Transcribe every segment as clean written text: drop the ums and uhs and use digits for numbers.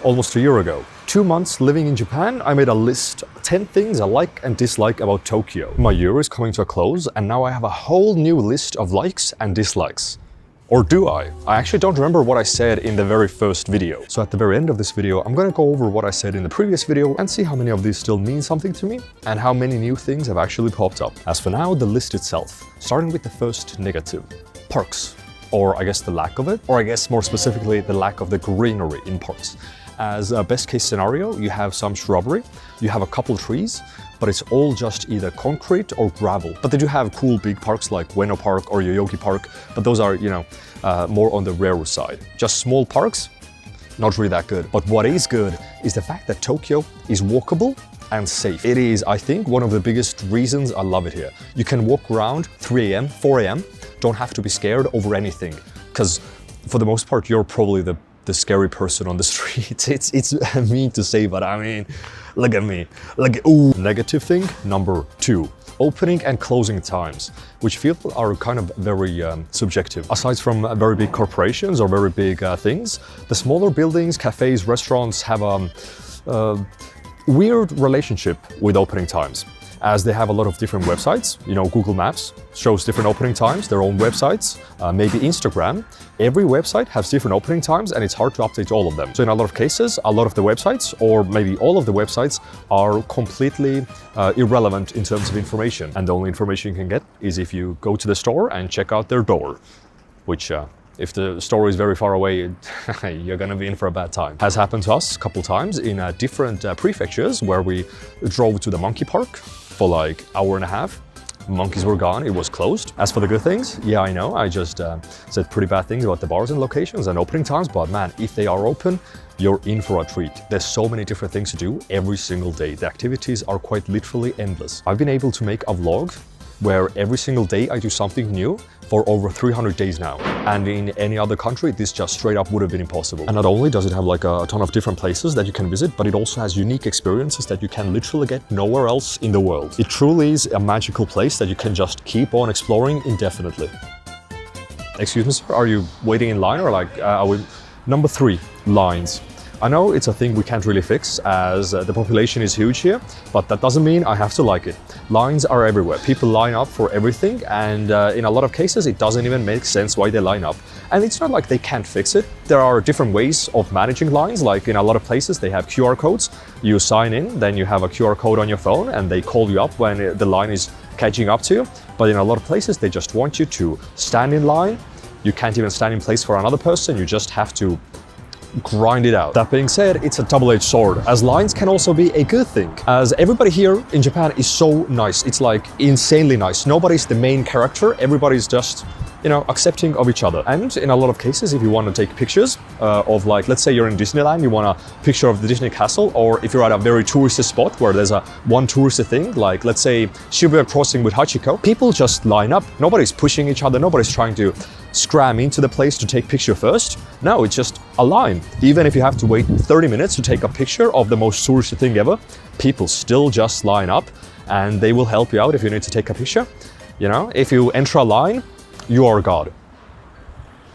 almost a year ago. 2 months living in Japan, I made a list of 10 things I like and dislike about Tokyo. My year is coming to a close and now I have a whole new list of likes and dislikes. Or do I? I actually don't remember what I said in the very first video. So at the very end of this video, I'm gonna go over what I said in the previous video and see how many of these still mean something to me and how many new things have actually popped up. As for now, the list itself, starting with the first negative, parks. Or I guess the lack of it, or I guess more specifically, the lack of the greenery in parks. As a best case scenario, you have some shrubbery, you have a couple trees, but it's all just either concrete or gravel. But they do have cool big parks like Ueno Park or Yoyogi Park, but those are, more on the rarer side. Just small parks, not really that good. But what is good is the fact that Tokyo is walkable and safe. It is, I think, one of the biggest reasons I love it here. You can walk around 3 a.m., 4 a.m., don't have to be scared over anything. Because for the most part, you're probably the scary person on the street. It's mean to say, but I mean, look at me. Ooh. Negative thing, number 2. Opening and closing times, which feel are kind of very subjective. Aside from very big corporations or very big things, the smaller buildings, cafes, restaurants have a weird relationship with opening times, as they have a lot of different websites. Google Maps shows different opening times, their own websites, maybe Instagram. Every website has different opening times and it's hard to update all of them. So in a lot of cases, a lot of the websites, or maybe all of the websites, are completely irrelevant in terms of information. And the only information you can get is if you go to the store and check out their door, which if the store is very far away, you're gonna be in for a bad time. Has happened to us a couple times in different prefectures where we drove to the monkey park for like hour and a half. Monkeys were gone, it was closed. As for the good things, yeah, I know, I just said pretty bad things about the bars and locations and opening times, but man, if they are open, you're in for a treat. There's so many different things to do every single day. The activities are quite literally endless. I've been able to make a vlog where every single day I do something new for over 300 days now. And in any other country, this just straight up would have been impossible. And not only does it have like a ton of different places that you can visit, but it also has unique experiences that you can literally get nowhere else in the world. It truly is a magical place that you can just keep on exploring indefinitely. Excuse me, sir, are you waiting in line or like, are we? Number 3, lines. I know it's a thing we can't really fix as the population is huge here, but that doesn't mean I have to like it. Lines are everywhere. People line up for everything, and in a lot of cases it doesn't even make sense why they line up. And it's not like they can't fix it. There are different ways of managing lines, like in a lot of places they have QR codes. You sign in, then you have a QR code on your phone and they call you up when the line is catching up to you. But in a lot of places they just want you to stand in line. You can't even stand in place for another person, you just have to grind it out. That being said, it's a double-edged sword, as lines can also be a good thing, as everybody here in Japan is so nice. It's like insanely nice. Nobody's the main character, everybody's just accepting of each other. And in a lot of cases, if you want to take pictures of, like, let's say you're in Disneyland, you want a picture of the Disney castle, or if you're at a very touristy spot where there's a one touristy thing, like let's say Shibuya crossing with Hachiko, people just line up. Nobody's pushing each other, nobody's trying to scram into the place to take picture first. No, it's just a line. Even if you have to wait 30 minutes to take a picture of the most touristy thing ever, people still just line up and they will help you out if you need to take a picture. If you enter a line, you are God.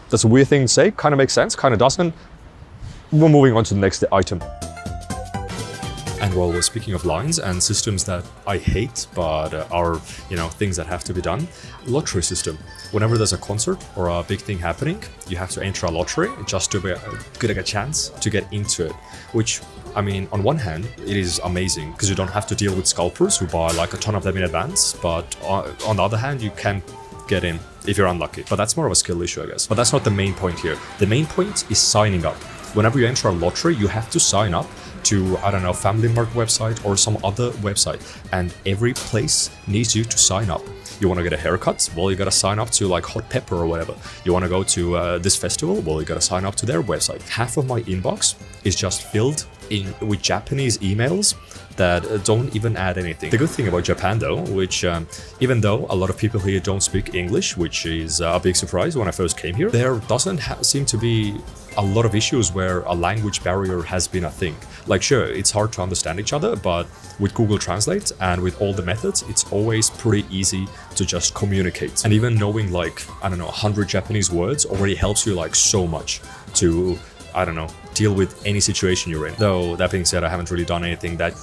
That's a weird thing to say, kind of makes sense, kind of doesn't. We're moving on to the next item. And while we're speaking of lines and systems that I hate, but are, things that have to be done, lottery system. Whenever there's a concert or a big thing happening, you have to enter a lottery just to get a chance to get into it. Which, I mean, on one hand, it is amazing because you don't have to deal with scalpers who buy like a ton of them in advance. But on the other hand, you can get in if you're unlucky. But that's more of a skill issue, I guess. But that's not the main point here. The main point is signing up. Whenever you enter a lottery, you have to sign up to, I don't know, Family Mart website or some other website. And every place needs you to sign up. You want to get a haircut? Well, you got to sign up to like Hot Pepper or whatever. You want to go to this festival? Well, you got to sign up to their website. Half of my inbox is just filled in with Japanese emails that don't even add anything. The good thing about Japan though, which even though a lot of people here don't speak English, which is a big surprise when I first came here, there doesn't seem to be a lot of issues where a language barrier has been a thing. Like sure, it's hard to understand each other, but with Google Translate and with all the methods, it's always pretty easy to just communicate. And even knowing like, I don't know, 100 Japanese words already helps you like so much to, I don't know, deal with any situation you're in. Though, that being said, I haven't really done anything that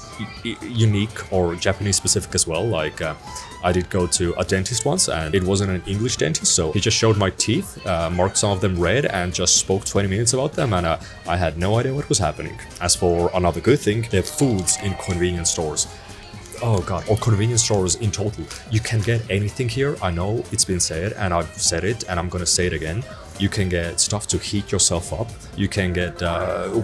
unique or Japanese specific as well. Like, I did go to a dentist once, and it wasn't an English dentist, so he just showed my teeth, marked some of them red, and just spoke 20 minutes about them, and I had no idea what was happening. As for another good thing, the foods in convenience stores. Oh god, or convenience stores in total. You can get anything here. I know it's been said, and I've said it, and I'm gonna say it again. You can get stuff to heat yourself up. You can get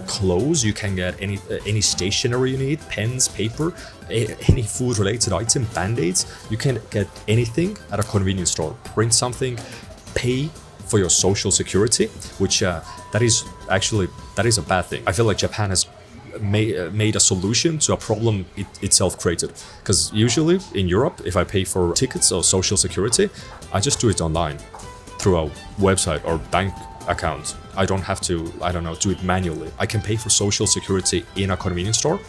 clothes. You can get any stationery you need, pens, paper, any food-related item, band-aids. You can get anything at a convenience store. Print something, pay for your social security, which that is a bad thing. I feel like Japan has made a solution to a problem itself created. Because usually in Europe, if I pay for tickets or social security, I just do it online through a website or bank account. I don't have to, I don't know, do it manually. I can pay for social security in a convenience store,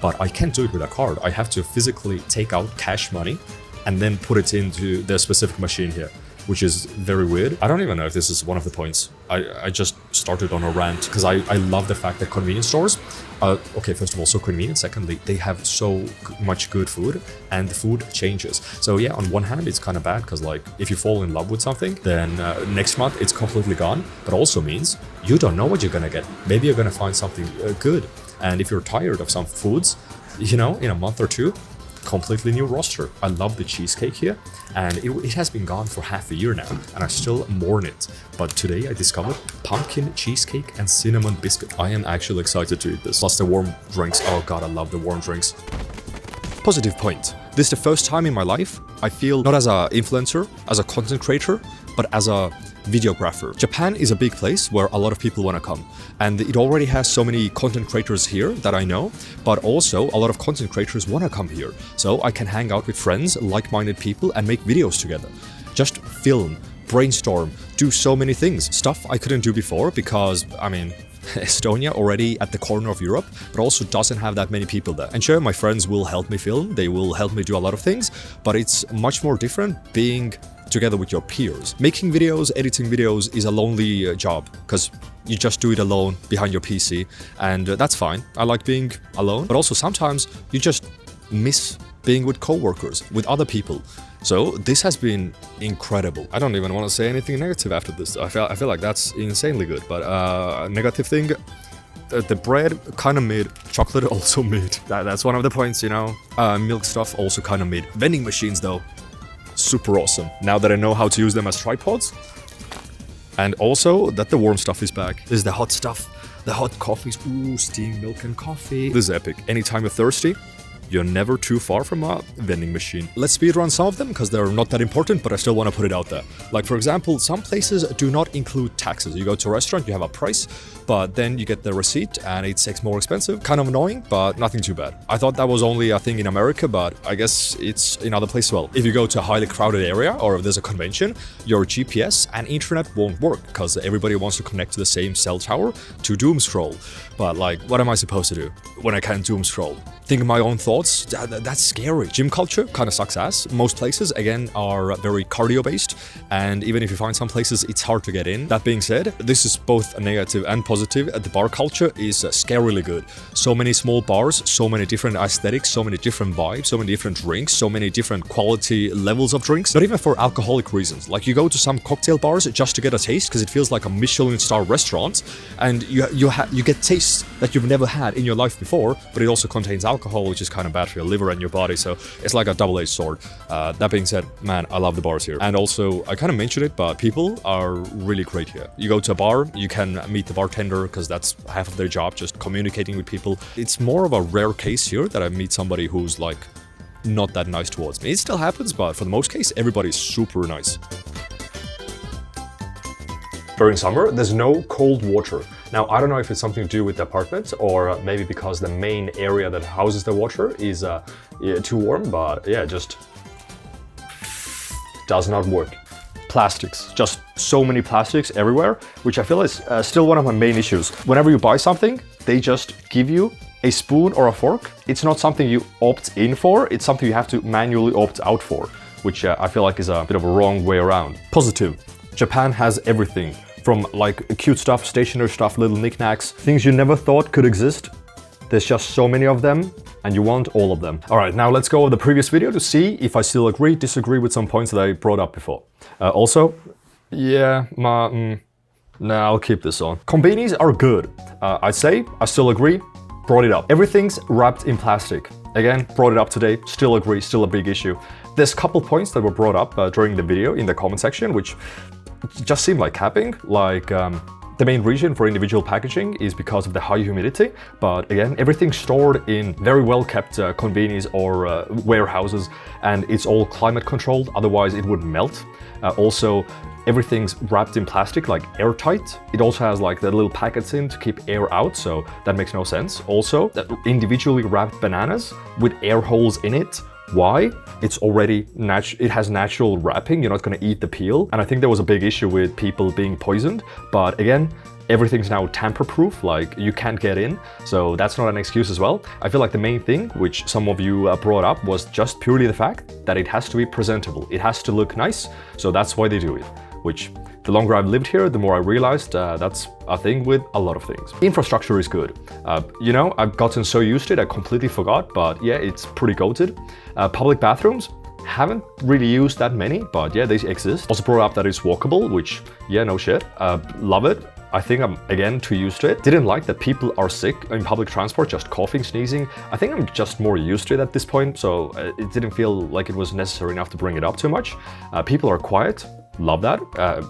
but I can't do it with a card. I have to physically take out cash money and then put it into the specific machine here, which is very weird. I don't even know if this is one of the points. I just started on a rant because I love the fact that convenience stores, okay, first of all, so convenient. Secondly, they have so much good food and the food changes. So yeah, on one hand, it's kind of bad because like if you fall in love with something, then next month it's completely gone. But also means you don't know what you're gonna get. Maybe you're gonna find something good. And if you're tired of some foods, you know, in a month or two, completely new roster. I love the cheesecake here, and it has been gone for half a year now, and I still mourn it. But today I discovered pumpkin cheesecake and cinnamon biscuit. I am actually excited to eat this. Plus the warm drinks. Oh god, I love the warm drinks. Positive point. This is the first time in my life I feel not as an influencer, as a content creator, but as a videographer. Japan is a big place where a lot of people want to come, and it already has so many content creators here that I know, but also a lot of content creators want to come here, so I can hang out with friends, like-minded people, and make videos together. Just film, brainstorm, do so many things, stuff I couldn't do before because, I mean, Estonia already at the corner of Europe, but also doesn't have that many people there. And sure, my friends will help me film, they will help me do a lot of things, but it's much more different being together with your peers. Making videos, editing videos is a lonely job because you just do it alone behind your PC, and that's fine. I like being alone, but also sometimes you just miss being with co-workers, with other people. So this has been incredible. I don't even want to say anything negative after this. I feel like that's insanely good, but negative thing, the bread kind of mid, chocolate also mid. That's one of the points, you know. Milk stuff also kind of mid. Vending machines though, super awesome. Now that I know how to use them as tripods, and also that the warm stuff is back. This is the hot stuff, the hot coffees. Ooh, steamed milk and coffee. This is epic. Anytime you're thirsty, you're never too far from a vending machine. Let's speedrun some of them because they're not that important, but I still want to put it out there. Like for example, some places do not include taxes. You go to a restaurant, you have a price, but then you get the receipt and it's more expensive. Kind of annoying, but nothing too bad. I thought that was only a thing in America, but I guess it's in other places as well. If you go to a highly crowded area or if there's a convention, your GPS and internet won't work because everybody wants to connect to the same cell tower to doom scroll. But like, what am I supposed to do when I can't doom scroll? Think of my own thoughts? That's scary. Gym culture kind of sucks ass. Most places, again, are very cardio-based, and even if you find some places, it's hard to get in. That being said, this is both a negative and positive. The bar culture is scarily good. So many small bars, so many different aesthetics, so many different vibes, so many different drinks, so many different quality levels of drinks. Not even for alcoholic reasons. Like you go to some cocktail bars just to get a taste because it feels like a Michelin star restaurant, and you get tastes that you've never had in your life before, but it also contains alcohol, which is kind of bad for your liver and your body, so it's like a double-edged sword. That being said, man, I love the bars here. And also, I kind of mentioned it, but people are really great here. You go to a bar, you can meet the bartender because that's half of their job, just communicating with people. It's more of a rare case here that I meet somebody who's like not that nice towards me. It still happens, but for the most case, everybody's super nice. During summer, there's no cold water. Now, I don't know if it's something to do with the apartment or maybe because the main area that houses the water is too warm, but yeah, just does not work. Plastics, just so many plastics everywhere, which I feel is still one of my main issues. Whenever you buy something, they just give you a spoon or a fork. It's not something you opt in for, it's something you have to manually opt out for, which I feel like is a bit of a wrong way around. Positive, Japan has everything. From like cute stuff, stationery stuff, little knickknacks, things you never thought could exist. There's just so many of them, and you want all of them. All right, now let's go over the previous video to see if I still agree, disagree with some points that I brought up before. Also, yeah, nah, I'll keep this on. Conbeanies are good. I still agree, brought it up. Everything's wrapped in plastic. Again, brought it up today, still agree, still a big issue. There's a couple points that were brought up during the video in the comment section, which just seem like capping, like the main reason for individual packaging is because of the high humidity, but again, everything's stored in very well kept convenience or warehouses, and it's all climate controlled, otherwise it would melt. Also, everything's wrapped in plastic, like airtight. It also has like the little packets in to keep air out, so that makes no sense. Also, individually wrapped bananas with air holes in it. Why? It's already it has natural wrapping, you're not gonna eat the peel. And I think there was a big issue with people being poisoned, but again, everything's now tamper-proof, like you can't get in, so that's not an excuse as well. I feel like the main thing, which some of you brought up, was just purely the fact that it has to be presentable. It has to look nice, so that's why they do it, which the longer I've lived here, the more I realized that's a thing with a lot of things. Infrastructure is good. You know, I've gotten so used to it, I completely forgot, but yeah, it's pretty goated. Public bathrooms, haven't really used that many, but yeah, they exist. Also brought up that it's walkable, which, yeah, no shit. Love it. I think I'm, again, too used to it. Didn't like that people are sick in public transport, just coughing, sneezing. I think I'm just more used to it at this point, so it didn't feel like it was necessary enough to bring it up too much. People are quiet. Love that.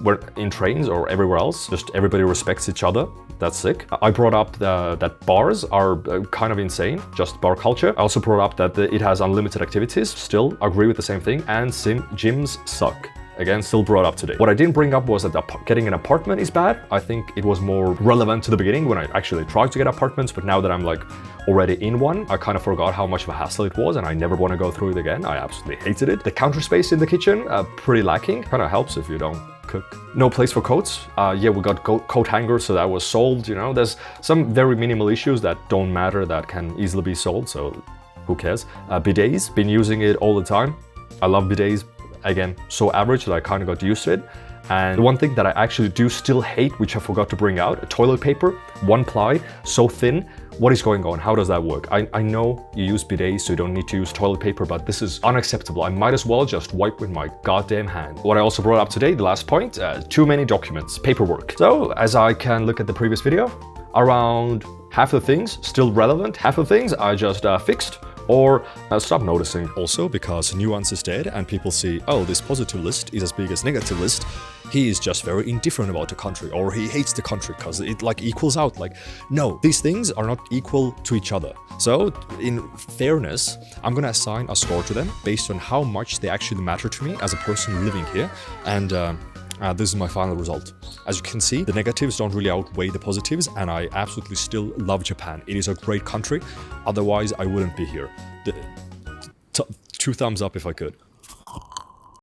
We're in trains or everywhere else, just everybody respects each other. That's sick. I brought up that bars are kind of insane, just bar culture. I also brought up that it has unlimited activities. Still agree with the same thing. And gyms suck. Again, still brought up today. What I didn't bring up was that getting an apartment is bad. I think it was more relevant to the beginning when I actually tried to get apartments, but now that I'm like already in one, I kind of forgot how much of a hassle it was, and I never want to go through it again. I absolutely hated it. The counter space in the kitchen, pretty lacking. Kind of helps if you don't cook. No place for coats. Yeah, we got coat hangers, so that was solved. You know, there's some very minimal issues that don't matter that can easily be solved, so who cares? Bidets, been using it all the time. I love bidets. Again, so average that I kind of got used to it. And the one thing that I actually do still hate, which I forgot to bring out, toilet paper, one ply, so thin. What is going on? How does that work? I know you use bidets, so you don't need to use toilet paper, but this is unacceptable. I might as well just wipe with my goddamn hand. What I also brought up today, the last point, too many documents, paperwork. So as I can look at the previous video, around half the things still relevant, half the things I just fixed or stop noticing. Also, because nuance is dead and people see, oh, this positive list is as big as negative list, he is just very indifferent about the country, or he hates the country because it like equals out. Like, no, these things are not equal to each other. So in fairness, I'm gonna assign a score to them based on how much they actually matter to me as a person living here. And this is my final result. As you can see, the negatives don't really outweigh the positives, and I absolutely still love Japan. It is a great country. Otherwise, I wouldn't be here. 2 thumbs up if I could.